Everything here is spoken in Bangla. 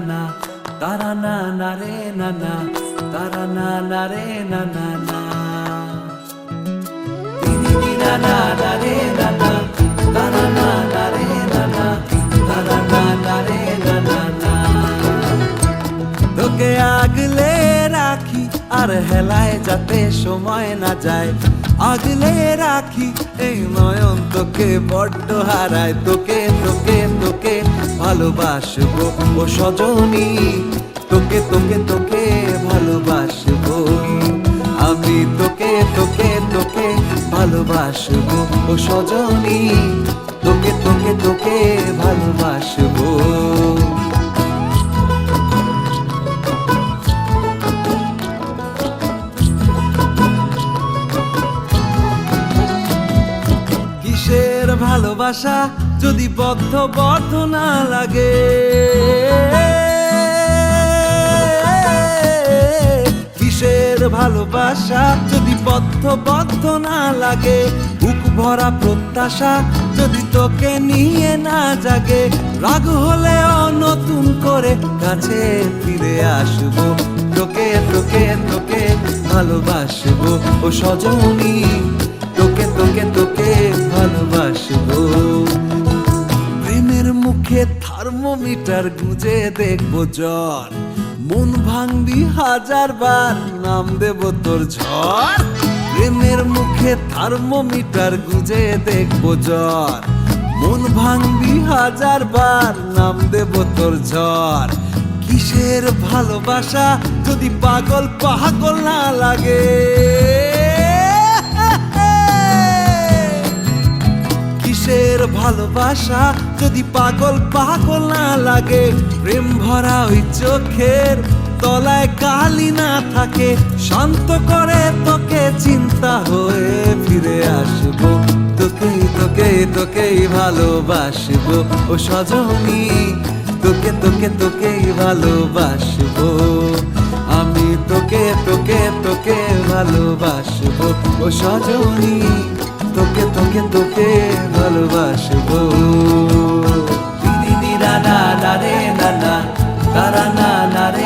না, তারা না না রে না না, তারা না না রে না না না, না না না রে না না, তারা না না রে না না, তারা না না রে না না না। তোকে আগলে রাখি আর হেলায় যাতে সময় না যায়, আগলে রাখি এই নয়ন তোকে বড্ড হারায়। তোকে তোকে তোকে ভালোবাসবো ও সজনী, তোকে তোকে তোকে ভালোবাসবো আমি, তোকে তোকে তোকে ভালোবাসবো ও সজনী, তোকে তোকে তোকে ভালোবাসবো। কিসের ভালোবাসা যদি বদ্ধ না লাগে, কিসের ভালোবাসা যদি বদ্ধ না লাগে, বুক ভরা প্রত্যাশা যদি তোকে নিয়ে না জাগে, রাগ হলেও নতুন করে কাছে ফিরে আসবো, তোকে তোকে তোকে ভালোবাসবো ও সজনী, তোকে তোকে তোকে ভালোবাসবো। প্রেমের মুখে থার্মোমিটার গুঁজে দেখবো জ্বর, মন ভাঙবি 1000 বার নাম দেব তোর ঝড়। প্রেমের মুখে থার্মোমিটার গুঁজে দেখবো জ্বর, মন ভাঙবি 1000 বার নাম দেব তোর ঝড়। কিসের ভালোবাসা যদি পাগল পাগল না লাগে, কিসের ভালোবাসা যদি পাগল পাগল না লাগে, প্রেম ভরা ওই চোখের তলায় কালি না থাকে, শান্ত করে তোকে চিন্তা হয়ে ফিরে আসবো, তোকে তোকে তোকেই ভালোবাসবো ও সজনী, তোকে তোকে তোকেই ভালোবাসবো আমি, তোকে তোকে তোকে ভালোবাসবো ও সজনী, তোকে তোকে তোকে ভালোবাসবো। দিদি না না না রে না না, তারা না না রে